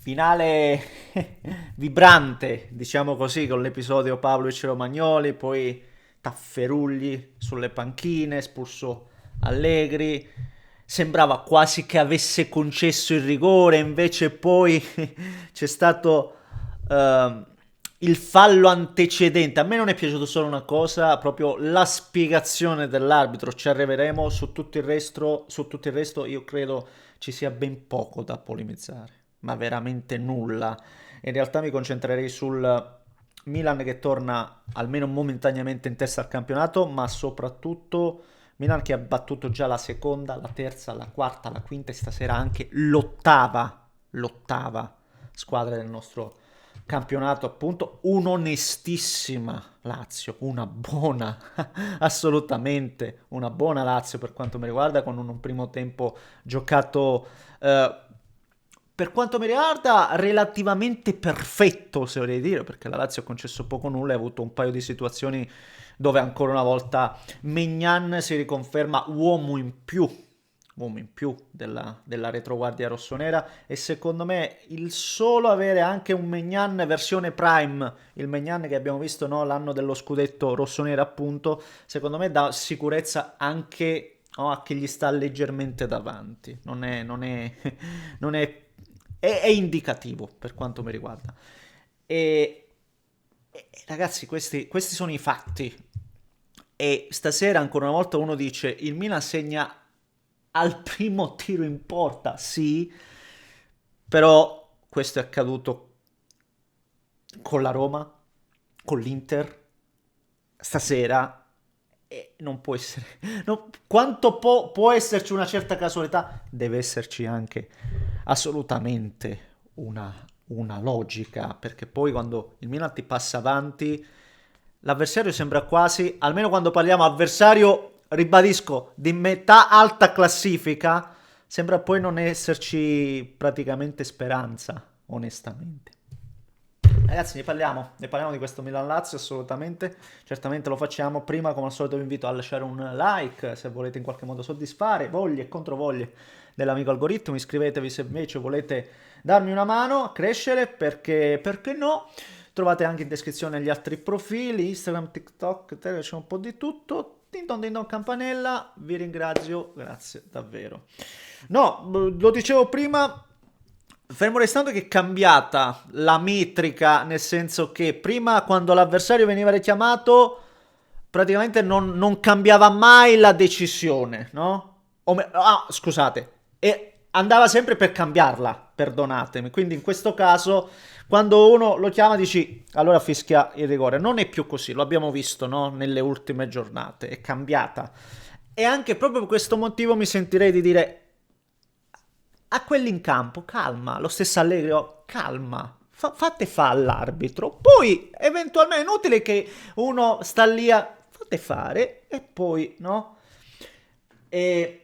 Finale vibrante, diciamo così, con l'episodio Pavlovic-Romagnoli, poi Tafferugli sulle panchine, espulso Allegri. Sembrava quasi che avesse concesso il rigore, invece poi c'è stato il fallo antecedente. A me non è piaciuto solo una cosa, proprio la spiegazione dell'arbitro. Ci arriveremo su tutto il resto io credo ci sia ben poco da polemizzare, ma veramente nulla. In realtà mi concentrerei sul Milan che torna almeno momentaneamente in testa al campionato, ma soprattutto Milan che ha battuto già la seconda, la terza, la quarta, la quinta e stasera anche l'ottava squadra del nostro campionato, appunto. Un'onestissima Lazio, una buona, assolutamente una buona Lazio per quanto mi riguarda, con un primo tempo giocato per quanto mi riguarda relativamente perfetto, se vorrei dire, perché la Lazio ha concesso poco o nulla e ha avuto un paio di situazioni dove ancora una volta Maignan si riconferma uomo in più della retroguardia rossonera, e secondo me il solo avere anche un Maignan versione Prime, il Maignan che abbiamo visto, no, l'anno dello scudetto rossonera appunto, secondo me dà sicurezza anche, no, a chi gli sta leggermente davanti. Non è, è indicativo per quanto mi riguarda. Ragazzi, questi sono i fatti. E stasera ancora una volta uno dice il Milan segna al primo tiro in porta, sì, però questo è accaduto con la Roma, con l'Inter, stasera, e non può essere. Quanto può esserci una certa casualità, deve esserci anche assolutamente una logica, perché poi quando il Milan ti passa avanti, l'avversario sembra quasi, almeno quando parliamo avversario, ribadisco, di metà alta classifica, sembra poi non esserci praticamente speranza, onestamente. Ragazzi, ne parliamo di questo Milan-Lazio assolutamente, certamente lo facciamo. Prima, come al solito, vi invito a lasciare un like se volete in qualche modo soddisfare voglie e controvoglie dell'amico algoritmo. Iscrivetevi se invece volete darmi una mano a crescere, perché no? Trovate anche in descrizione gli altri profili, Instagram, TikTok, Telegram, c'è un po' di tutto. Din don campanella, vi ringrazio, grazie davvero. No, lo dicevo prima, fermo restando che è cambiata la metrica, nel senso che prima quando l'avversario veniva richiamato praticamente non cambiava mai la decisione, no? Scusate, e andava sempre per cambiarla, perdonatemi. Quindi in questo caso, quando uno lo chiama dici, allora fischia il rigore. Non è più così, lo abbiamo visto, no? Nelle ultime giornate, è cambiata. E anche proprio per questo motivo mi sentirei di dire a quelli in campo, calma, lo stesso Allegri, oh, calma, fate fa all'arbitro, poi eventualmente è inutile che uno sta lì a fate fare e poi, no? E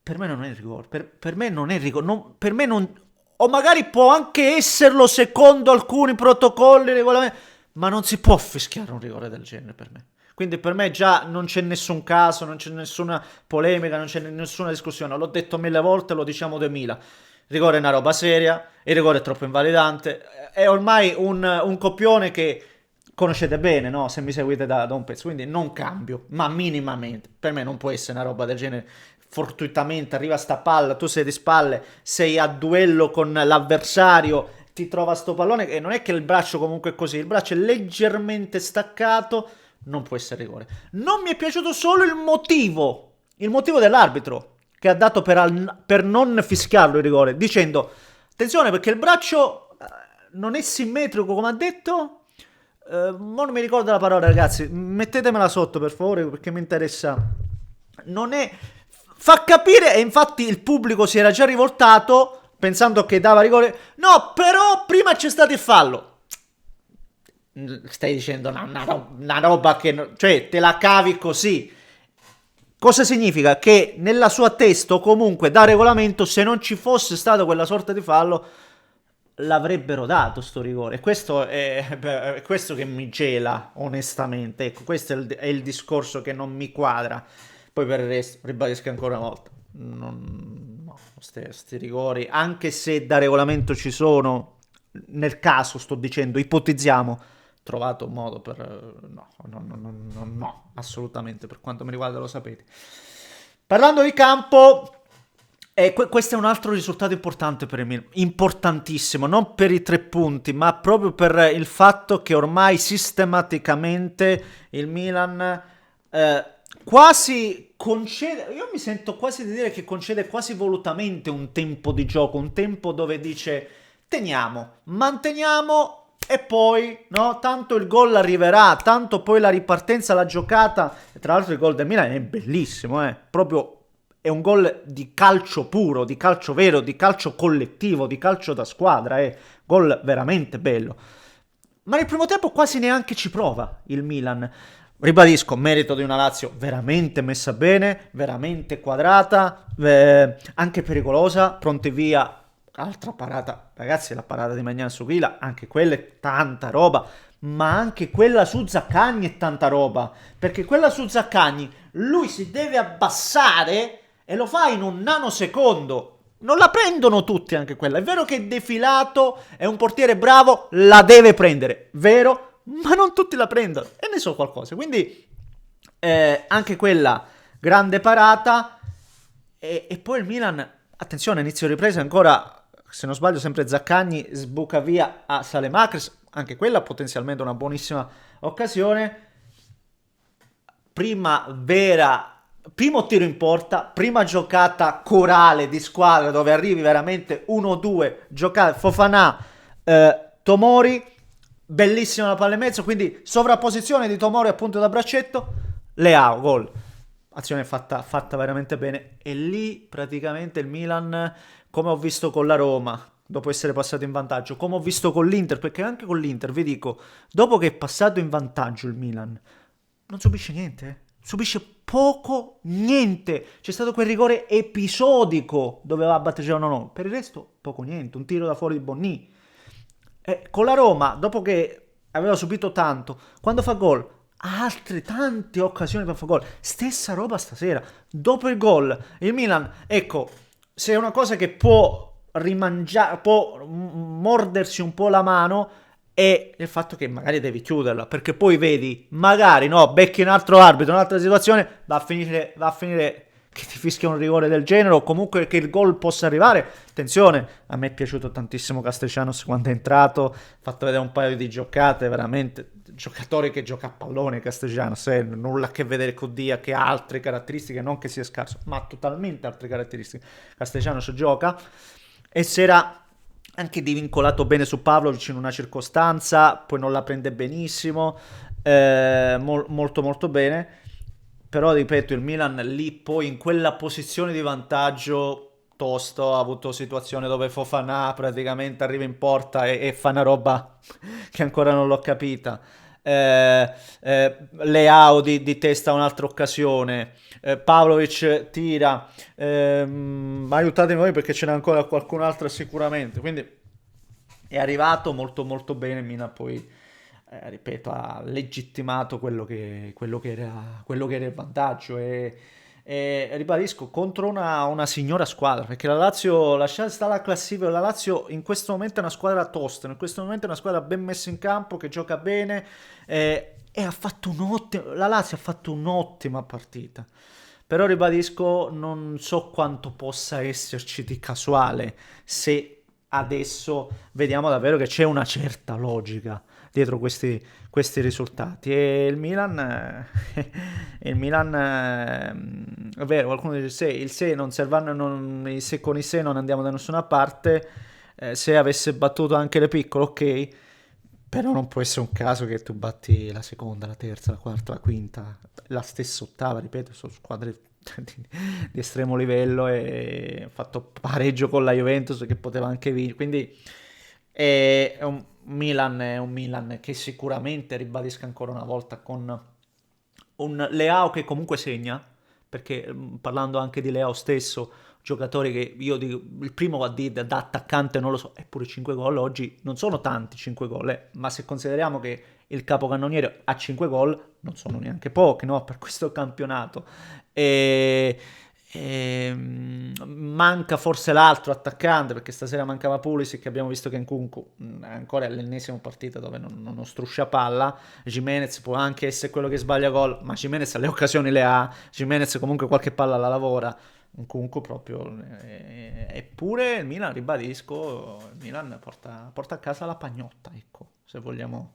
per me non è rigore, per me non è rigore, per me non, o magari può anche esserlo secondo alcuni protocolli, regolamenti, ma non si può fischiare un rigore del genere per me. Quindi per me già non c'è nessun caso, non c'è nessuna polemica, non c'è nessuna discussione. L'ho detto mille volte, lo diciamo 2000. Il rigore è una roba seria, il rigore è troppo invalidante. È ormai un copione che conoscete bene, no? Se mi seguite da un pezzo. Quindi non cambio, ma minimamente. Per me non può essere una roba del genere. Fortuitamente arriva sta palla, tu sei di spalle, sei a duello con l'avversario, ti trova sto pallone, e non è che il braccio comunque è così, il braccio è leggermente staccato, non può essere rigore. Non mi è piaciuto solo il motivo dell'arbitro, che ha dato per non fischiarlo il rigore, dicendo, attenzione perché il braccio non è simmetrico come ha detto, non mi ricordo la parola ragazzi, mettetemela sotto per favore perché mi interessa. Non è... Fa capire, e infatti il pubblico si era già rivoltato pensando che dava rigore. No, però prima c'è stato il fallo. Stai dicendo una roba che, cioè, te la cavi così. Cosa significa? Che nella sua testa o comunque da regolamento, se non ci fosse stato quella sorta di fallo, l'avrebbero dato sto rigore. Questo è questo che mi gela, onestamente. Ecco, questo è il discorso che non mi quadra. Poi per il resto, ribadisco ancora una volta, no, sti rigori, anche se da regolamento ci sono, nel caso sto dicendo, ipotizziamo, trovato un modo per... no, no, no, no, no, no, assolutamente, per quanto mi riguarda lo sapete. Parlando di campo, questo è un altro risultato importante per il Milan, importantissimo, non per i 3 punti, ma proprio per il fatto che ormai sistematicamente il Milan quasi concede, io mi sento quasi di dire che concede quasi volutamente un tempo di gioco, un tempo dove dice teniamo, manteniamo e poi, no, tanto il gol arriverà, tanto poi la ripartenza, la giocata, e tra l'altro il gol del Milan è bellissimo, proprio è un gol di calcio puro, di calcio vero, di calcio collettivo, di calcio da squadra, è gol veramente bello. Ma nel primo tempo quasi neanche ci prova il Milan. Ribadisco, merito di una Lazio veramente messa bene, veramente quadrata, anche pericolosa, pronti via. Altra parata, ragazzi, la parata di Maignan su Vila, anche quella è tanta roba, ma anche quella su Zaccagni è tanta roba, perché quella su Zaccagni lui si deve abbassare e lo fa in un nanosecondo. Non la prendono tutti anche quella. È vero che è defilato, è un portiere bravo, la deve prendere, vero? Ma non tutti la prendono e ne so qualcosa. Quindi anche quella grande parata e poi il Milan, attenzione, inizio ripresa ancora, se non sbaglio sempre Zaccagni sbuca via a Saelemaekers, anche quella potenzialmente una buonissima occasione. Primo tiro in porta, prima giocata corale di squadra dove arrivi veramente 1-2, giocate Fofana, Tomori, bellissima la palla in mezzo, quindi sovrapposizione di Tomori appunto da braccetto, Leao, gol. Azione fatta veramente bene e lì praticamente il Milan, come ho visto con la Roma, dopo essere passato in vantaggio, come ho visto con l'Inter, perché anche con l'Inter, vi dico, dopo che è passato in vantaggio il Milan, non subisce niente, subisce poco, niente. C'è stato quel rigore episodico dove va a battere o no, per il resto poco niente, un tiro da fuori di Bonni. Con la Roma, dopo che aveva subito tanto, quando fa gol, ha altre tante occasioni per fare gol. Stessa roba stasera. Dopo il gol, il Milan, ecco, se è una cosa che può rimangiare, può mordersi un po' la mano, è il fatto che magari devi chiuderla, perché poi vedi, magari no, becchi un altro arbitro, un'altra situazione, va a finire che ti fischia un rigore del genere o comunque che il gol possa arrivare. Attenzione, a me è piaciuto tantissimo Castellanos quando è entrato, ha fatto vedere un paio di giocate, veramente giocatore che gioca a pallone Castellanos, nulla a che vedere con Dia, che ha altre caratteristiche, non che sia scarso, ma totalmente altre caratteristiche. Castellanos gioca e si era anche divincolato bene su Pavlovic in una circostanza, poi non la prende benissimo, molto molto bene, però ripeto il Milan lì poi in quella posizione di vantaggio tosto ha avuto situazioni dove Fofana praticamente arriva in porta e fa una roba che ancora non l'ho capita. Leao di testa un'altra occasione, Pavlovic tira, aiutatemi voi perché ce n'è ancora qualcun altro sicuramente, quindi è arrivato molto molto bene. Mina poi ripeto ha legittimato quello che era il vantaggio e ribadisco contro una signora squadra, perché la Lazio, lasciate stare la classifica, la Lazio in questo momento è una squadra tosta, in questo momento è una squadra ben messa in campo che gioca bene, e ha fatto la Lazio ha fatto un'ottima partita. Però ribadisco, non so quanto possa esserci di casuale se adesso vediamo davvero che c'è una certa logica dietro questi risultati. E il Milan, è vero, qualcuno dice il 6 non serve, con i 6 non andiamo da nessuna parte, se avesse battuto anche le piccole, ok, però non può essere un caso che tu batti la seconda, la terza, la quarta, la quinta, la stessa ottava, ripeto, sono squadre di estremo livello e ha fatto pareggio con la Juventus che poteva anche vincere, quindi è un Milan che sicuramente, ribadisco ancora una volta, con un Leao che comunque segna, perché parlando anche di Leao stesso, giocatori che io dico, il primo a dire da attaccante non lo so, eppure 5 gol oggi non sono tanti 5 gol, ma se consideriamo che il capocannoniere ha 5 gol non sono neanche pochi, no, per questo campionato. E, Manca forse l'altro attaccante, perché stasera mancava Pulisic, che abbiamo visto che Nkunku è ancora all'ennesima partita dove non struscia palla. Jimenez può anche essere quello che sbaglia gol, ma Jimenez le occasioni le ha. Jimenez comunque qualche palla la lavora. Nkunku proprio. Eppure il Milan, ribadisco, il Milan porta a casa la pagnotta, ecco, se vogliamo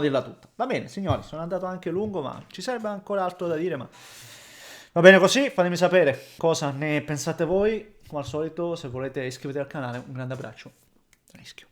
dirla tutta. Va bene, signori, sono andato anche lungo, ma ci sarebbe ancora altro da dire, ma va bene così. Fatemi sapere cosa ne pensate voi. Come al solito, se volete iscrivetevi al canale. Un grande abbraccio. Rischio.